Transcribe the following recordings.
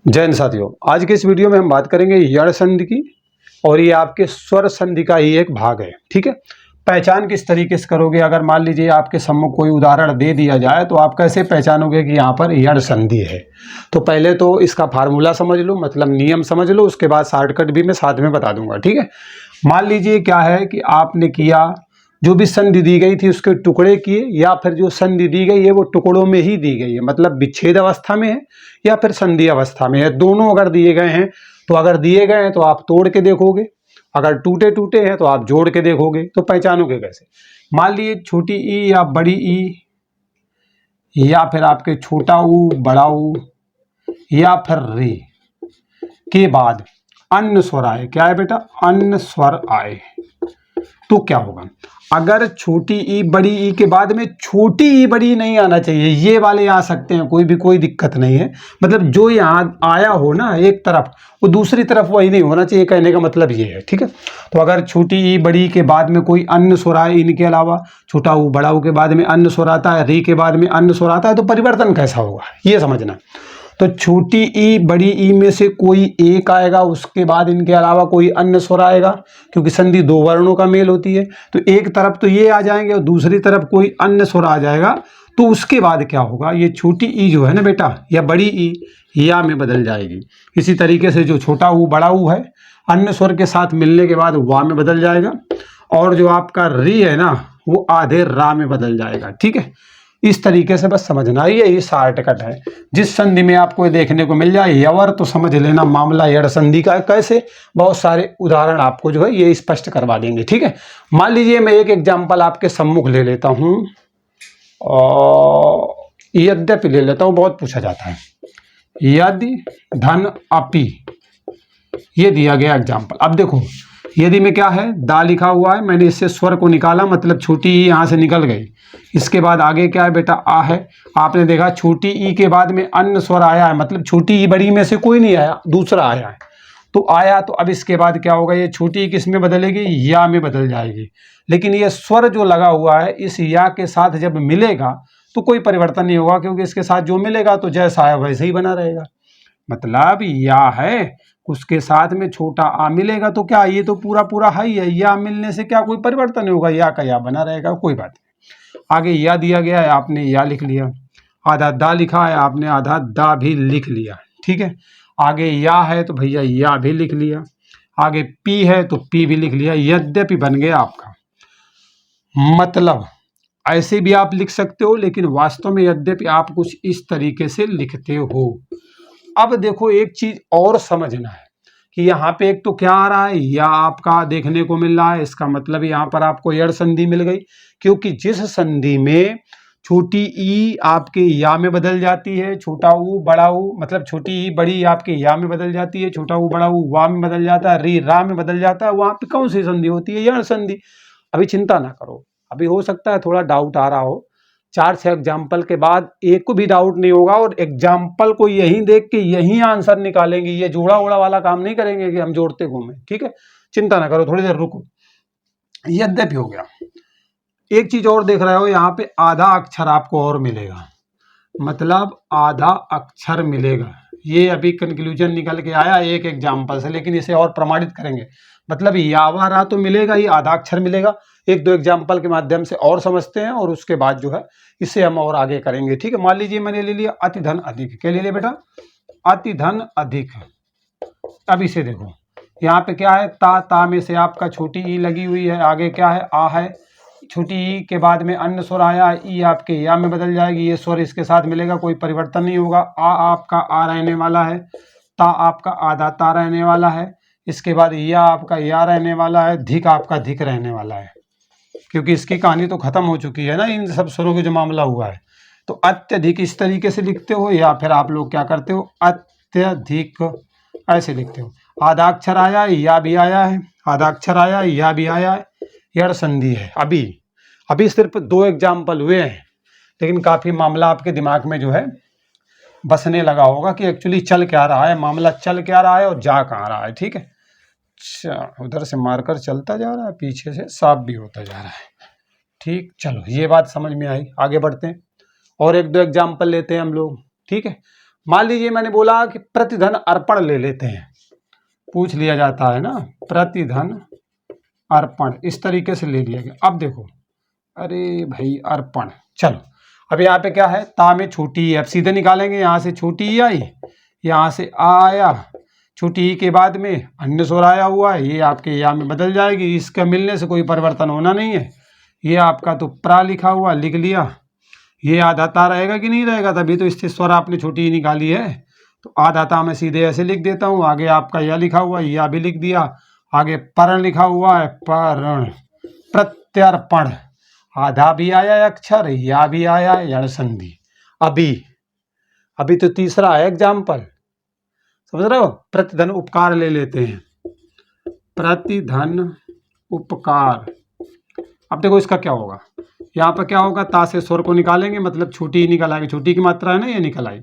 जय हिंद साथियों, आज के इस वीडियो में हम बात करेंगे यण संधि की। और ये आपके स्वर संधि का ही एक भाग है। ठीक है, पहचान किस तरीके से करोगे? अगर मान लीजिए आपके सम्मुख कोई उदाहरण दे दिया जाए तो आप कैसे पहचानोगे कि यहाँ पर यण संधि है? तो पहले तो इसका फार्मूला समझ लो, मतलब नियम समझ लो, उसके बाद शॉर्टकट भी मैं साथ में बता दूंगा। ठीक है, मान लीजिए क्या है कि आपने किया, जो भी संधि दी गई थी उसके टुकड़े किए, या फिर जो संधि दी गई है वो टुकड़ों में ही दी गई है, मतलब विच्छेद अवस्था में है या फिर संधि अवस्था में है। दोनों अगर दिए गए हैं तो अगर दिए गए हैं तो आप तोड़ के देखोगे, अगर टूटे टूटे हैं तो आप जोड़ के देखोगे। तो पहचानोगे कैसे? मान लीजिए छोटी ई या बड़ी ई, या फिर आपके छोटा ऊ बड़ा ऊ, या फिर रे के बाद अन्य स्वर आए। क्या है बेटा? अन्य स्वर आए तो क्या होगा? अगर छोटी ई बड़ी ई के बाद में छोटी ई बड़ी नहीं आना चाहिए, ये वाले आ सकते हैं, कोई दिक्कत नहीं है। मतलब जो यहाँ आया हो ना एक तरफ, वो दूसरी तरफ वही नहीं होना चाहिए, कहने का मतलब ये है। ठीक है, तो अगर छोटी ई बड़ी के बाद में कोई अन्य स्वर आए, इनके अलावा छोटा ऊ बड़ा ऊ के बाद में अन्य स्वर आता है, री के बाद में अन्य स्वर आता है, तो परिवर्तन कैसा होगा ये समझना। तो छोटी ई बड़ी ई में से कोई एक आएगा, उसके बाद इनके अलावा कोई अन्य स्वर आएगा, क्योंकि संधि दो वर्णों का मेल होती है। तो एक तरफ तो ये आ जाएंगे और दूसरी तरफ कोई अन्य स्वर आ जाएगा। तो उसके बाद क्या होगा? ये छोटी ई जो है ना बेटा, या बड़ी ई या में बदल जाएगी। इसी तरीके से जो छोटा ऊ बड़ा ऊ है, अन्य स्वर के साथ मिलने के बाद वा में बदल जाएगा, और जो आपका री है ना, वो आधे रा में बदल जाएगा। ठीक है, इस तरीके से बस समझना ही है, ये शॉर्टकट है। जिस संधि में आपको देखने को मिल जाए यवर, तो समझ लेना मामला यण संधि का है। कैसे? बहुत सारे उदाहरण आपको जो है ये स्पष्ट करवा देंगे। ठीक है, मान लीजिए मैं एक एग्जांपल आपके सम्मुख ले लेता हूं, और यद्यपि ले लेता हूं, बहुत पूछा जाता है। यदि धन अपि, ये दिया गया एग्जाम्पल। अब देखो, यदि में क्या है, दा लिखा हुआ है, मैंने इससे स्वर को निकाला, मतलब छोटी ई यहाँ से निकल गई। इसके बाद आगे क्या है बेटा? आ है। आपने देखा छोटी ई के बाद में अन्य स्वर आया है, मतलब छोटी ई बड़ी में से कोई नहीं आया, दूसरा आया है। तो आया, तो अब इसके बाद क्या होगा? ये छोटी ई किस में बदलेगी? या में बदल जाएगी। लेकिन ये स्वर जो लगा हुआ है, इस या के साथ जब मिलेगा तो कोई परिवर्तन नहीं होगा, क्योंकि इसके साथ जो मिलेगा तो जैसा है वैसे ही बना रहेगा। मतलब या है, उसके साथ में छोटा आ मिलेगा, तो क्या ये तो पूरा पूरा है ही है। या मिलने से क्या कोई परिवर्तन नहीं होगा, या का या बना रहेगा, कोई बात नहीं। आगे या दिया गया है, आपने या लिख लिया। आधा दा लिखा है, आपने आधा दा भी लिख लिया। ठीक है, आगे या है तो भैया या भी लिख लिया। आगे पी है तो पी भी लिख लिया। यद्यपि बन गया आपका। मतलब ऐसे भी आप लिख सकते हो, लेकिन वास्तव में यद्यपि आप कुछ इस तरीके से लिखते हो। अब देखो, एक चीज और समझना है कि यहाँ पे एक तो क्या आ रहा है, या आपका देखने को मिल रहा है। इसका मतलब यहाँ पर आपको यण संधि मिल गई, क्योंकि जिस संधि में छोटी ई आपके या में बदल जाती है, छोटा ऊ बड़ा ऊ, मतलब छोटी ई बड़ी आपके या में बदल जाती है, छोटा ऊ बड़ा ऊ वा में बदल जाता है, री रा में बदल जाता है, वहां पे कौन सी संधि होती है? यण संधि। अभी चिंता ना करो, अभी हो सकता है थोड़ा डाउट आ रहा हो। 4-6 एग्जाम्पल के बाद एक को भी डाउट नहीं होगा, और एग्जाम्पल को यहीं देख के यहीं आंसर निकालेंगे। ये जोड़ा ओड़ा वाला काम नहीं करेंगे कि हम जोड़ते घूमें। ठीक है, चिंता ना करो, थोड़ी देर रुको। यद्यपि हो गया। एक चीज और देख रहे हो, यहाँ पे आधा अक्षर आपको और मिलेगा, मतलब आधा अक्षर मिलेगा। ये अभी कंक्लूजन निकल के आया एक एग्जाम्पल से, लेकिन इसे और प्रमाणित करेंगे। मतलब यावारा तो मिलेगा ही, आधा अक्षर मिलेगा। एक दो एग्जाम्पल के माध्यम से और समझते हैं, और उसके बाद जो है इसे हम और आगे करेंगे। ठीक है, मान लीजिए मैंने ले लिया अति धन अधिक। क्या ले लिया बेटा? अति धन अधिक। अब इसे देखो, यहाँ पे क्या है? ता में से आपका छोटी ई लगी हुई है, आगे क्या है? आ है। छोटी ई के बाद में अन्य स्वर आया, ई आपके या में बदल जाएगी, ये स्वर इसके साथ मिलेगा, कोई परिवर्तन नहीं होगा। आ आपका आ रहने वाला है, ता आपका आधा ता रहने वाला है, इसके बाद या आपका या रहने वाला है, धिक आपका धिक रहने वाला है, क्योंकि इसकी कहानी तो खत्म हो चुकी है ना, इन सब स्वरों के जो मामला हुआ है। तो अत्यधिक इस तरीके से लिखते हो, या फिर आप लोग क्या करते हो? अत्यधिक ऐसे लिखते हो। आधा अक्षर आया, या भी आया है, आधा अक्षर आया, या भी आया है, यण संधि है। अभी सिर्फ 2 एग्जाम्पल हुए हैं, लेकिन काफी मामला आपके दिमाग में जो है बसने लगा होगा कि एक्चुअली चल क्या रहा है, मामला चल क्या रहा है और जा कहाँ रहा है। ठीक है, अच्छा, उधर से मारकर चलता जा रहा है, पीछे से साफ भी होता जा रहा है। ठीक, चलो ये बात समझ में आई, आगे बढ़ते हैं और एक दो एग्जाम्पल लेते हैं हम लोग। ठीक है, मान लीजिए मैंने बोला कि प्रतिधन अर्पण ले लेते हैं, पूछ लिया जाता है ना, प्रतिधन अर्पण इस तरीके से ले लिया गया। अब देखो, अरे भाई अर्पण, चलो अब यहाँ पे क्या है, ता में छोटी अब सीधे निकालेंगे, यहाँ से छोटी ई आई, यहाँ से आ आया, छोटी ई के बाद में अन्य स्वर आया हुआ है, ये आपके या में बदल जाएगी, इसके मिलने से कोई परिवर्तन होना नहीं है। ये आपका तो प्रा लिखा हुआ लिख लिया, ये आधाता रहेगा कि नहीं रहेगा, तभी तो इससे स्वर आपने छोटी ई निकाली है। तो आधाता मैं सीधे ऐसे लिख देता हूँ, आगे आपका या लिखा हुआ है, या भी लिख दिया, आगे पर्ण लिखा हुआ है, पर्ण, प्रत्यर्पण, आधा भी आया अक्षर, या भी आया यण संधि। अभी तो तीसरा है एग्जाम्पल, समझ रहे हो। प्रतिधन उपकार ले लेते हैं, प्रतिधन उपकार। अब देखो इसका क्या होगा, यहाँ पर क्या होगा, ता से स्वर को निकालेंगे, मतलब छोटी ई निकल आएगी, छोटी की मात्रा है ना, ये निकल आई।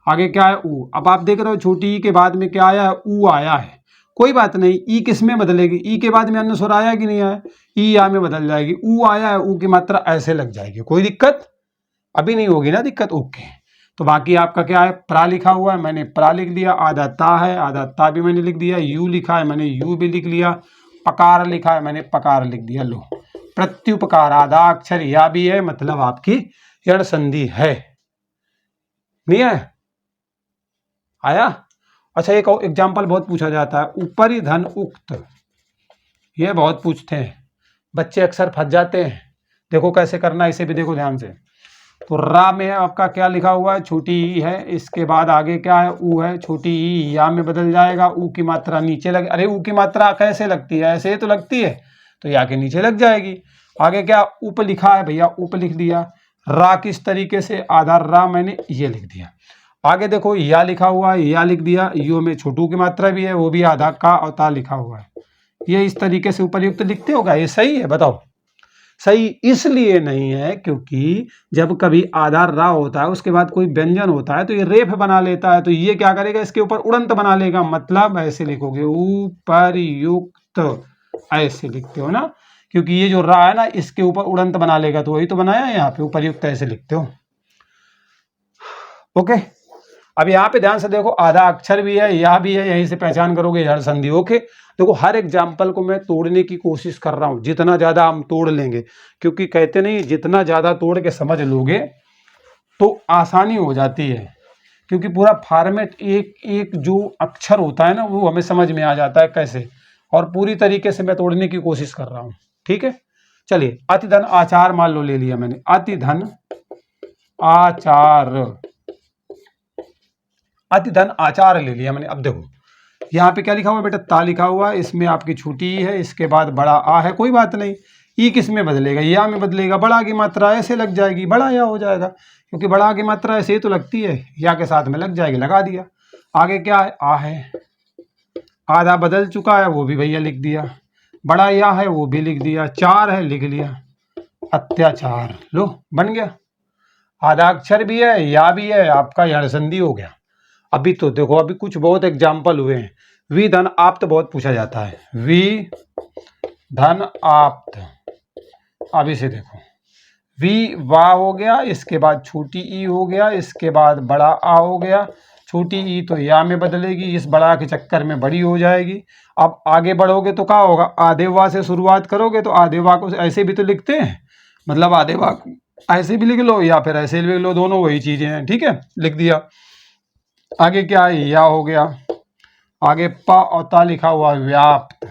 आगे क्या है, ऊ। अब आप देख रहे हो छोटी ई के बाद में क्या आया है, ऊ आया है, कोई बात नहीं, ई किस में बदलेगी, ई के बाद में अन्य स्वर आया कि नहीं आया, ई या में बदल जाएगी, ऊ आया है, ऊ की मात्रा ऐसे लग जाएगी, कोई दिक्कत अभी नहीं होगी ना, दिक्कत, ओके। तो बाकी आपका क्या है, प्रा लिखा हुआ है, मैंने प्रा लिख दिया, आधा ता है, आधा ता भी मैंने लिख दिया, यू लिखा है, मैंने यू भी लिख लिया, पकार लिखा है, मैंने पकार लिख दिया। लो, प्रत्युपकार, आधा अक्षर या भी है, मतलब आपकी यण संधि है, नहीं है, आया। अच्छा, एक और एग्जाम्पल बहुत पूछा जाता है, ऊपरी धन उक्त, ये बहुत पूछते हैं बच्चे, अक्सर फंस जाते हैं। देखो कैसे करना है, इसे भी देखो ध्यान से। तो रा में आपका क्या लिखा हुआ है, छोटी ई है, इसके बाद आगे क्या है, ऊ है, छोटी ई या में बदल जाएगा, ऊ की मात्रा नीचे लग, अरे ऊ की मात्रा कैसे लगती है, ऐसे तो लगती है, तो या के नीचे लग जाएगी। आगे क्या, उप लिखा है भैया, उप लिख दिया, रा किस तरीके से, आधा रा मैंने ये लिख दिया। आगे देखो या लिखा हुआ है, या लिख दिया, यो में छोटू की मात्रा भी है, वो भी आधा का और ता लिखा हुआ है। ये इस तरीके से उपरयुक्त लिखते होगा, ये सही है, बताओ। सही इसलिए नहीं है क्योंकि जब कभी आधा रा होता है उसके बाद कोई व्यंजन होता है तो ये रेफ बना लेता है, तो ये क्या करेगा, इसके ऊपर उड़ंत बना लेगा, मतलब ऐसे लिखोगे उपर्युक्त, ऐसे लिखते हो ना, क्योंकि ये जो रा है ना इसके ऊपर उड़ंत बना लेगा, तो वही तो बनाया है यहाँ पे, उपर्युक्त ऐसे लिखते हो, ओके। अब यहाँ पे ध्यान से देखो, आधा अक्षर भी है, या भी है, यहीं से पहचान करोगे यण संधि, ओके। देखो हर एग्जाम्पल को मैं तोड़ने की कोशिश कर रहा हूँ, जितना ज्यादा हम तोड़ लेंगे, क्योंकि कहते नहीं जितना ज्यादा तोड़ के समझ लोगे तो आसानी हो जाती है, क्योंकि पूरा फॉर्मेट एक एक जो अक्षर होता है ना वो हमें समझ में आ जाता है कैसे, और पूरी तरीके से मैं तोड़ने की कोशिश कर रहा हूँ, ठीक है। चलिए, अतिधन आचार मान लो ले लिया मैंने, अतिधन आचार, अतिधन आचार ले लिया मैंने। अब देखो यहाँ पे क्या लिखा हुआ है बेटा, ता लिखा हुआ है, इसमें आपकी छोटी ई है, इसके बाद बड़ा आ है, कोई बात नहीं, ई किस में बदलेगा, या में बदलेगा, बड़ा की मात्रा ऐसे लग जाएगी, बड़ा या हो जाएगा, क्योंकि बड़ा की मात्रा ऐसे तो लगती है, या के साथ में लग जाएगी, लगा दिया। आगे क्या है, आ है, आधा बदल चुका है, वो भी भैया लिख दिया, बड़ा या है वो भी लिख दिया, चार है लिख लिया, अत्याचार, लो बन गया, आधा अक्षर भी है, या भी है, आपका यण संधि हो गया। अभी तो देखो, अभी कुछ बहुत एग्जाम्पल हुए हैं, वि धन आप्त बहुत पूछा जाता है, वि धन आप्त। अब इसे देखो, वी वा हो गया, इसके बाद छोटी ई हो गया, इसके बाद बड़ा आ हो गया, छोटी ई तो या में बदलेगी, इस बड़ा के चक्कर में बड़ी हो जाएगी। अब आगे बढ़ोगे तो क्या होगा, आधे वा से शुरुआत करोगे तो आधे वा को ऐसे भी तो लिखते हैं, मतलब आधे वा को ऐसे भी लिख लो या फिर ऐसे लिख लो, दोनों वही चीजें हैं, ठीक है, लिख दिया। आगे क्या है, या हो गया, आगे प और ता लिखा हुआ व्याप्त,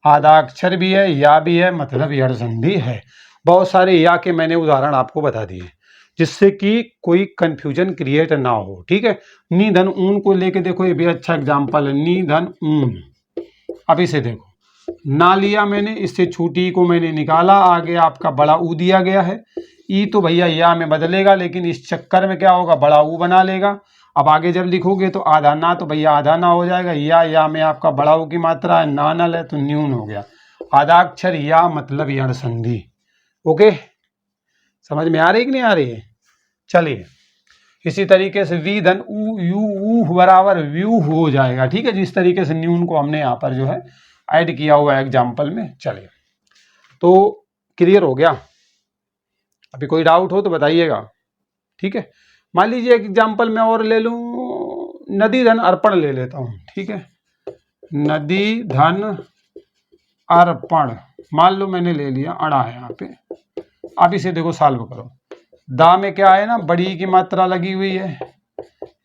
आधा अक्षर भी है, या भी है, मतलब यण संधि है। बहुत सारे या के मैंने उदाहरण आपको बता दिए जिससे कि कोई कंफ्यूजन क्रिएट ना हो, ठीक है। नी धन ऊन को लेके देखो, ये भी अच्छा एग्जाम्पल है, नी धन ऊन। अब इसे देखो, ना लिया मैंने, इससे छोटी को मैंने निकाला, आगे आपका बड़ा ऊ दिया गया है, ई तो भैया या में बदलेगा, लेकिन इस चक्कर में क्या होगा, बड़ा ऊ बना लेगा। अब आगे जब लिखोगे तो आधा ना, तो भैया आधा ना हो जाएगा, या में आपका बड़ा ऊ की मात्रा है, ना नल है तो न्यून हो गया, आधा अक्षर या मतलब यण संधि, ओके। समझ में आ रही कि नहीं आ रही है। चलिए, इसी तरीके से वी धन ऊ यू ऊ बराबर व्यू हो जाएगा, ठीक है, जिस तरीके से न्यून को हमने यहाँ पर जो है ऐड किया हुआ है एग्जाम्पल में। चलिए, तो क्लियर हो गया, अभी कोई डाउट हो तो बताइएगा, ठीक है। मान लीजिए एक एग्जाम्पल मैं और ले लूं, नदी धन अर्पण ले लेता हूं, ठीक है, नदी धन अर्पण मान लो मैंने ले लिया, अड़ा है यहाँ पे। अब इसे देखो सॉल्व करो, दा में क्या है ना, बड़ी की मात्रा लगी हुई है,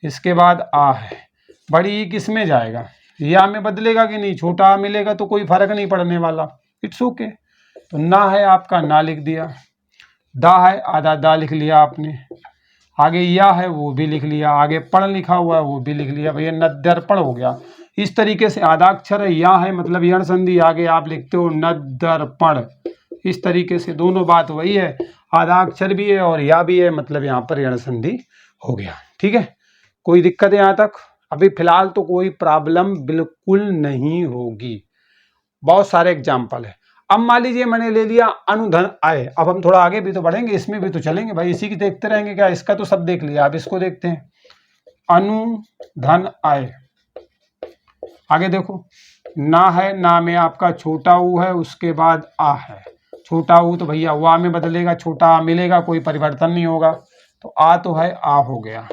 इसके बाद आ है, बड़ी किस में जाएगा, या में बदलेगा कि नहीं, छोटा आ मिलेगा तो कोई फर्क नहीं पड़ने वाला, इट्स ओके। तो ना है आपका ना लिख दिया, दा है आधा दा लिख लिया आपने, आगे या है वो भी लिख लिया, आगे पढ़ लिखा हुआ है वो भी लिख लिया, भैया नद्यर्पण हो गया। इस तरीके से आधा अक्षर है या है मतलब यण संधि, आगे आप लिखते हो नद्यर्पण। इस तरीके से दोनों बात वही है, आधा अक्षर भी है और या भी है, मतलब यहाँ पर यण संधि हो गया। ठीक है, कोई दिक्कत है यहाँ तक? अभी फिलहाल तो कोई प्रॉब्लम बिल्कुल नहीं होगी। बहुत सारे एग्जाम्पल है। अब मान लीजिए मैंने ले लिया अनुधन आय, अब हम थोड़ा आगे भी तो बढ़ेंगे, इसमें भी तो चलेंगे भाई, इसी की देखते रहेंगे क्या, इसका तो सब देख लिया, अब इसको देखते हैं। अनुधन आय, आगे देखो, ना है, ना में आपका छोटा ऊ है, उसके बाद आ है, छोटा ऊ तो भैया वा में बदलेगा, छोटा आ मिलेगा, कोई परिवर्तन नहीं होगा, तो आ तो है आ हो गया,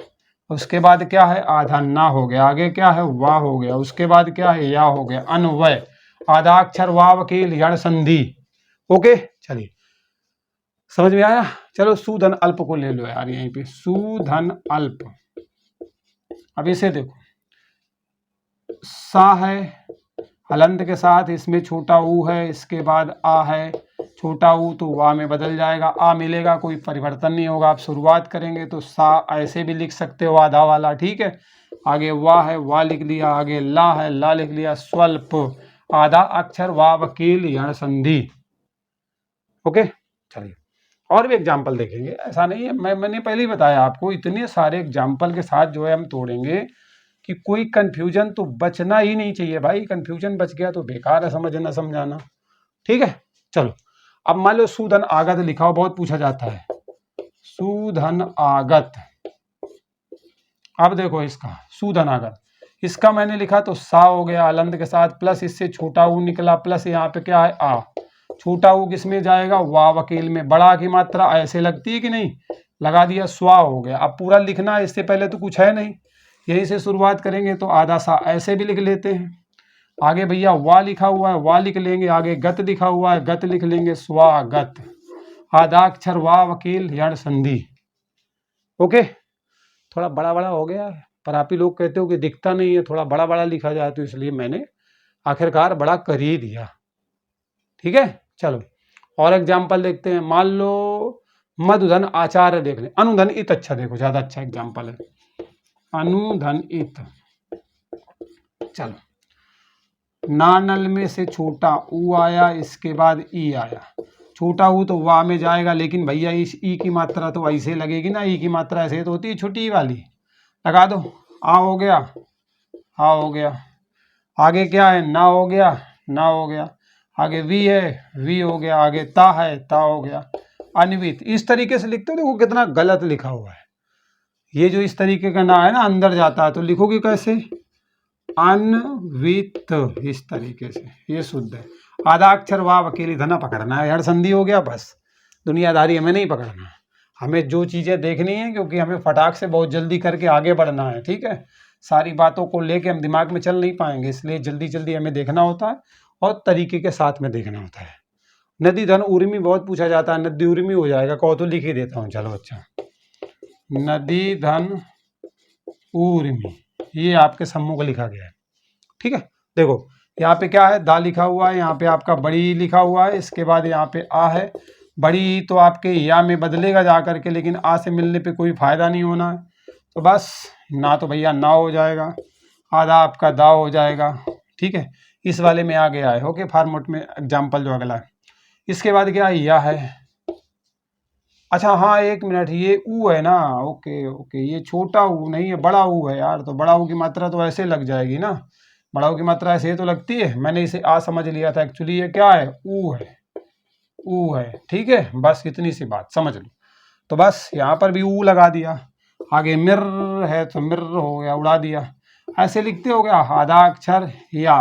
उसके बाद क्या है आधा ना हो गया, आगे क्या है वाह हो गया, उसके बाद क्या है या हो गया, अन्वय, आधा अक्षर वाव वकील यण संधि। ओके, चलिए समझ में आया। चलो सुधन अल्प को ले लो यार, यहीं पे सुधन अल्प। अब इसे देखो, सा है हलंत के साथ, इसमें छोटा ऊ है, इसके बाद आ है, छोटा ऊ तो वाह में बदल जाएगा, आ मिलेगा, कोई परिवर्तन नहीं होगा। आप शुरुआत करेंगे तो सा ऐसे भी लिख सकते हो आधा वाला, ठीक है, आगे वाह है वाह लिख लिया, आगे ला है ला लिख लिया, स्वल्प आधा अक्षर वाह वकील यण संधि। ओके, चलिए और भी एग्जाम्पल देखेंगे, ऐसा नहीं है, मैंने पहले ही बताया आपको, इतने सारे एग्जाम्पल के साथ जो है हम तोड़ेंगे कि कोई कंफ्यूजन तो बचना ही नहीं चाहिए भाई, कंफ्यूजन बच गया तो बेकार है समझना समझाना। ठीक है, चलो अब मान लो सुधन आगत लिखा हो, बहुत पूछा जाता है, सुधन आगत। अब देखो इसका सुधन आगत, इसका मैंने लिखा तो सा हो गया अलंत के साथ, प्लस इससे छोटा ऊ निकला, प्लस यहाँ पे क्या है आ, छोटा ऊ किस में जाएगा वाह वकील में, बड़ा की मात्रा ऐसे लगती है कि नहीं, लगा दिया, स्वा हो गया। अब पूरा लिखना है, इससे पहले तो कुछ है नहीं, यहीं से शुरुआत करेंगे, तो आधा सा ऐसे भी लिख लेते हैं, आगे भैया वाह लिखा हुआ है वाह लिख लेंगे, आगे गत लिखा हुआ है गत लिख लेंगे, स्वागत, आधा अक्षर वाह वकील यण संधि। ओके, थोड़ा बड़ा बड़ा हो गया है, पर आप ही लोग कहते हो कि दिखता नहीं है, थोड़ा बड़ा बड़ा लिखा जाए, तो इसलिए मैंने आखिरकार बड़ा कर ही दिया। ठीक है, चलो और एग्जाम्पल देखते हैं। मान लो मधुधन आचार्य देख लें, अनुधन इत, अच्छा देखो ज्यादा अच्छा एग्जाम्पल है, अनुधन इत। चलो, नानल में से छोटा ऊ आया, इसके बाद ई आया, छोटा ऊ तो वाह में जाएगा, लेकिन भैया इस ई की मात्रा तो ऐसे लगेगी ना, ई की मात्रा ऐसे तो होती है छोटी वाली, लगा दो, आ हो गया, आ हो गया, आगे क्या है ना हो गया, ना हो गया, आगे वी है वी हो गया, आगे ता है ता हो गया, अन्वित। इस तरीके से लिखते हो, देखो कितना गलत लिखा हुआ है, ये जो इस तरीके का ना है ना अंदर जाता है, तो लिखोगे कैसे अन्वित, इस तरीके से, ये शुद्ध है। आधा अक्षर वाह वकील धना पकड़ना है, हर संधि हो गया, बस दुनियादारी हमें नहीं पकड़ना, हमें जो चीजें देखनी है, क्योंकि हमें फटाक से बहुत जल्दी करके आगे बढ़ना है। ठीक है, सारी बातों को लेके हम दिमाग में चल नहीं पाएंगे, इसलिए जल्दी जल्दी हमें देखना होता है और तरीके के साथ में देखना होता है। नदी धन उर्मी बहुत पूछा जाता है, नदी उर्मी हो जाएगा, कहो तो लिख ही देता हूँ। चलो अच्छा, नदी धन उर्मी, ये आपके सम्मुख लिखा गया है। ठीक है, देखो यहाँ पे क्या है दा लिखा हुआ है, यहाँ पे आपका बड़ी लिखा हुआ है, इसके बाद यहाँ पे आ है, बड़ी तो आपके या में बदलेगा जा करके, लेकिन आ से मिलने पे कोई फायदा नहीं होना है, तो बस ना तो भैया ना हो जाएगा, आधा आपका दा हो जाएगा। ठीक है, इस वाले में आ गया है। ओके, फॉर्मेट में एग्जाम्पल जो अगला है, इसके बाद क्या है या है, अच्छा हाँ एक मिनट, ये ऊ है ना, ओके ओके, ये छोटा ऊ नहीं है बड़ा ऊ है यार, तो बड़ा ऊ की मात्रा तो ऐसे लग जाएगी ना, बड़ा ऊ की मात्रा ऐसे तो लगती है, मैंने इसे आ समझ लिया था, एक्चुअली ये क्या है ऊ है, ऊ है। ठीक है, बस इतनी सी बात समझ लो, तो बस यहाँ पर भी ऊ लगा दिया, आगे मिर है तो मिर हो गया, उड़ा दिया, ऐसे लिखते हो गया आधा अक्षर या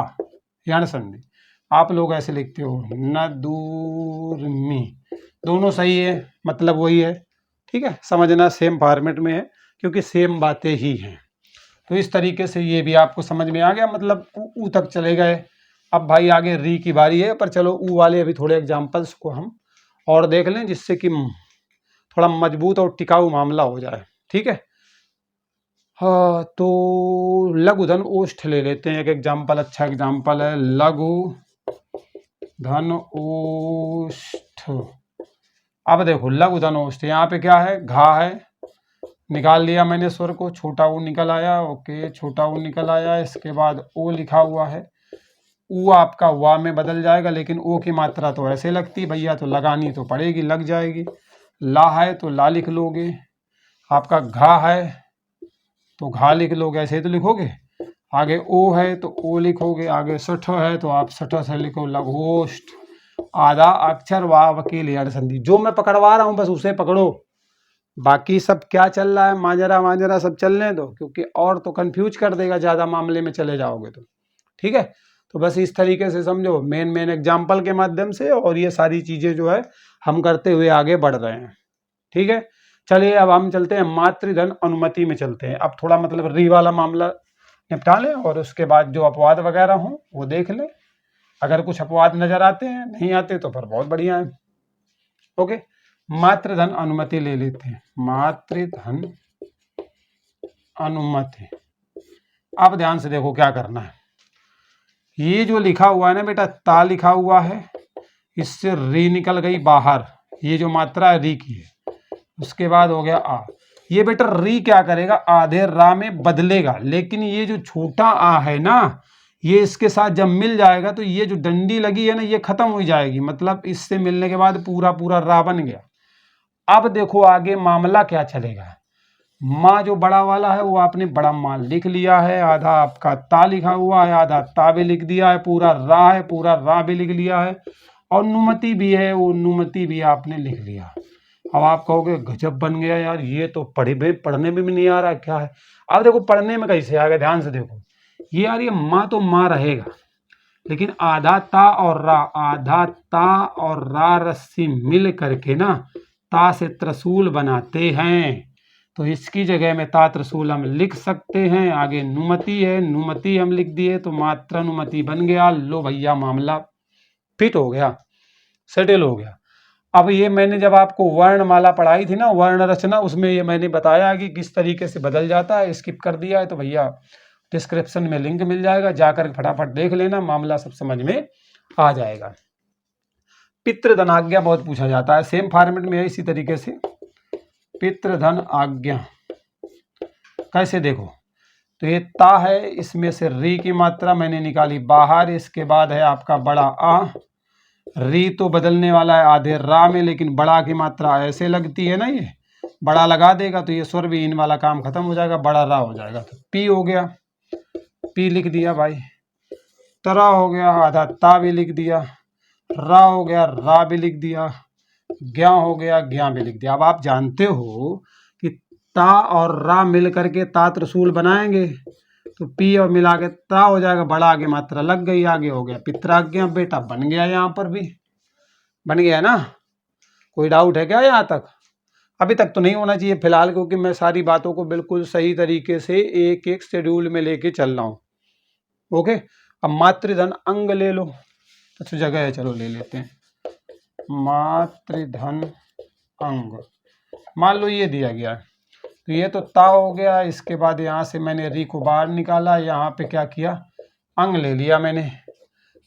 यण संधि, आप लोग ऐसे लिखते हो न दूर मी, दोनों सही है, मतलब वही है। ठीक है, समझना सेम फॉर्मेट में है, क्योंकि सेम बातें ही हैं। तो इस तरीके से ये भी आपको समझ में आ गया, मतलब ऊ तक चले गए। अब भाई आगे री की बारी है, पर चलो ऊ वाले अभी थोड़े एग्जाम्पल्स को हम और देख लें, जिससे कि थोड़ा मजबूत और टिकाऊ मामला हो जाए। ठीक है, हाँ, तो लघु धन ओष्ठ ले लेते हैं एक एग्जाम्पल, अच्छा एग्जाम्पल है लघु धन ओष्ठ। अब देखो लघु धन ओष्ठ, यहाँ पे क्या है, घा है, निकाल लिया मैंने स्वर को, छोटा ऊ निकल आया। ओके, छोटा ऊ निकल आया। इसके बाद ओ लिखा हुआ है, ऊ आपका वा में बदल जाएगा, लेकिन ओ की मात्रा तो ऐसे लगती भैया, तो लगानी तो पड़ेगी, लग जाएगी। ला है तो ला लिख लोगे, आपका घा है तो घा लिख लोगे, ऐसे ही तो लिखोगे। आगे ओ है तो ओ लिखोगे, आगे सठ है तो आप सठ से लिखो, लघोष्ठ। आधा अक्षर वा वकील अड़ संधि, जो मैं पकड़वा रहा हूँ बस उसे पकड़ो, बाकी सब क्या चल रहा है मांजरा सब चलने दो, क्योंकि और तो कंफ्यूज कर देगा, ज़्यादा मामले में चले जाओगे तो। ठीक है, तो बस इस तरीके से समझो, मेन एग्जाम्पल के माध्यम से, और ये सारी चीज़ें जो है हम करते हुए आगे बढ़ रहे हैं। ठीक है, चलिए अब हम चलते हैं मातृधन अनुमति में चलते हैं। अब थोड़ा मतलब री वाला मामला निपटा लें, और उसके बाद जो अपवाद वगैरह हों वो देख लें। अगर कुछ अपवाद नजर आते हैं, नहीं आते तो फिर बहुत बढ़िया है। ओके, मातृधन अनुमति ले लेते हैं, मातृधन अनुमति। अब ध्यान से देखो क्या करना है, ये जो लिखा हुआ है ना बेटा, ता लिखा हुआ है, इससे री निकल गई बाहर, ये जो मात्रा है री की है। उसके बाद हो गया आ, ये बेटा री क्या करेगा, आधे रा में बदलेगा, लेकिन ये जो छोटा आ है ना, ये इसके साथ जब मिल जाएगा तो ये जो डंडी लगी है ना, ये खत्म हो जाएगी, मतलब इससे मिलने के बाद पूरा पूरा रा बन गया। अब देखो आगे मामला क्या चलेगा, माँ जो बड़ा वाला है वो आपने बड़ा माँ लिख लिया है, आधा आपका ता लिखा हुआ है, आधा ता भी लिख दिया है, पूरा रा है, पूरा रा भी लिख लिया है, और नुमति भी है, वो नुमति भी आपने लिख लिया। अब आप कहोगे गजब बन गया यार, ये तो पढ़ने में भी नहीं आ रहा क्या है। अब देखो पढ़ने में कैसे आएगा, ध्यान से देखो, ये यार ये माँ तो माँ रहेगा, लेकिन आधा ता और रा, आधा ता और रा रस्सी मिल करके ना ता से त्रिशूल बनाते हैं, तो इसकी जगह में ता त्रिशूल हम लिख सकते हैं। आगे नुमति है, नुमति हम लिख दिए तो मात्रा नुमति बन गया। लो भैया मामला फिट हो गया, सेटल हो गया। अब ये मैंने जब आपको वर्णमाला पढ़ाई थी ना, वर्ण रचना, उसमें ये मैंने बताया कि किस तरीके से बदल जाता है। स्किप कर दिया है तो भैया डिस्क्रिप्शन में लिंक मिल जाएगा, जाकर फटाफट देख लेना, मामला सब समझ में आ जाएगा। पितृधन आज्ञा बहुत पूछा जाता है, सेम फॉर्मेट में है इसी तरीके से। पितृधन आज्ञा कैसे, देखो तो ये ता है, इसमें से री की मात्रा मैंने निकाली बाहर, इसके बाद है आपका बड़ा आ, री तो बदलने वाला है आधे रा में, लेकिन बड़ा की मात्रा ऐसे लगती है ना, ये बड़ा लगा देगा तो ये स्वर भी इन वाला काम खत्म हो जाएगा, बड़ा रा हो जाएगा, तो पी हो गया, पी लिख दिया भाई। तरा हो गया, आधा ता भी लिख दिया, रा हो गया, रा भी लिख दिया, ज्ञा हो गया, ज्ञा भी लिख दिया। अब आप जानते हो कि ता और रा मिल करके ता त्रिशूल बनाएंगे, तो पी और मिला के ता हो जाएगा, बड़ा आगे मात्रा लग गई, आगे हो गया पित्राज्ञा। बेटा बन गया, यहाँ पर भी बन गया ना, कोई डाउट है क्या यहाँ तक? अभी तक तो नहीं होना चाहिए फिलहाल, क्योंकि मैं सारी बातों को बिल्कुल सही तरीके से एक एक शेड्यूल में लेके चल रहा हूँ। ओके, अब मातृधन अंग ले लो, तो जगह है, चलो ले लेते हैं मातृधन अंग। मान लो ये दिया गया, तो ये तो ता हो गया, इसके बाद यहाँ से मैंने री को बाहर निकाला, यहाँ पे क्या किया, अंग ले लिया मैंने,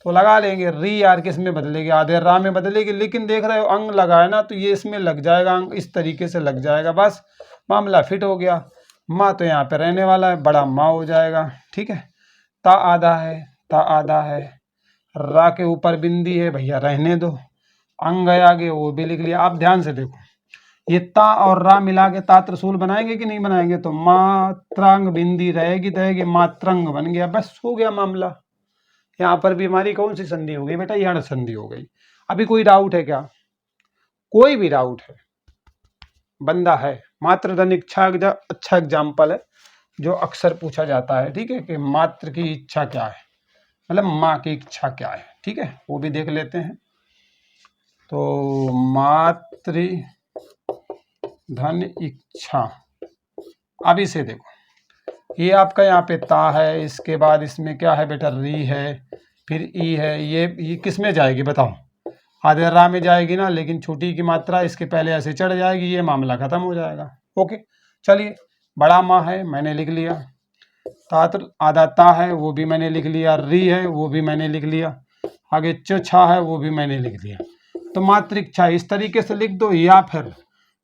तो लगा लेंगे री यार किस में बदलेगी, आधे रा में बदलेगी, लेकिन देख रहे हो अंग लगा है ना, तो ये इसमें लग जाएगा अंग, इस तरीके से लग जाएगा, बस मामला फिट हो गया। माँ तो यहाँ पे रहने वाला है, बड़ा माँ हो जाएगा। ठीक है, ता आधा है, ता आधा है, रा के ऊपर बिंदी है भैया, रहने दो, अंग है आगे वो भी लिख लिया। आप ध्यान से देखो, ये ता और रा मिला के ता त्रिशूल बनाएंगे कि नहीं बनाएंगे, तो मात्रांग बिंदी रहेगी रहेगी, मात्रंग बन गया, बस हो गया मामला। यहाँ पर भी हमारी कौन सी संधि हो गई बेटा, यण संधि हो गई। अभी कोई डाउट है क्या? कोई भी डाउट है? बंदा है। मातृधन इच्छा अच्छा एग्जाम्पल है जो अक्सर पूछा जाता है। ठीक है, कि मात्र की इच्छा क्या है, मतलब माँ की इच्छा क्या है। ठीक है, वो भी देख लेते हैं। तो मातृ धन इच्छा अब इसे देखो, ये आपका यहाँ पे ता है, इसके बाद इसमें क्या है बेटा, री है, फिर ई है। ये किस में जाएगी बताओ, आधे रा में जाएगी ना, लेकिन छोटी की मात्रा इसके पहले ऐसे चढ़ जाएगी, ये मामला खत्म हो जाएगा। ओके, चलिए, बड़ा माँ है मैंने लिख लिया, तात्र आधा ता है वो भी मैंने लिख लिया, री है वो भी मैंने लिख लिया, आगे च छा है वो भी मैंने लिख लिया। तो मातृक इस तरीके से लिख दो, या फिर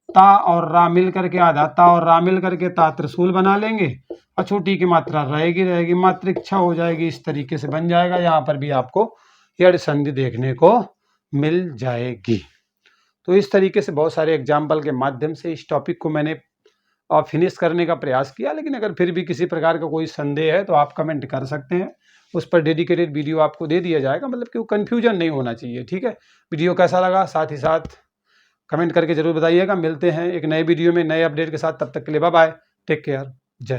ता और रा मिल करके, आधा ता और रा मिल करके ता त्रिशूल बना लेंगे, और छोटी की मात्रा रहेगी, मातृक छ हो जाएगी। इस तरीके से बन जाएगा। यहाँ पर भी आपको यड़ संधि देखने को मिल जाएगी। तो इस तरीके से बहुत सारे एग्जाम्पल के माध्यम से इस टॉपिक को मैंने फिनिश करने का प्रयास किया। लेकिन अगर फिर भी किसी प्रकार का कोई संदेह है तो आप कमेंट कर सकते हैं, उस पर डेडिकेटेड वीडियो आपको दे दिया जाएगा, मतलब कि वो कन्फ्यूजन नहीं होना चाहिए। ठीक है, वीडियो कैसा लगा साथ ही साथ कमेंट करके जरूर बताइएगा। मिलते हैं एक नए वीडियो में नए अपडेट के साथ, तब तक के लिए बाय बाय, टेक केयर, जय।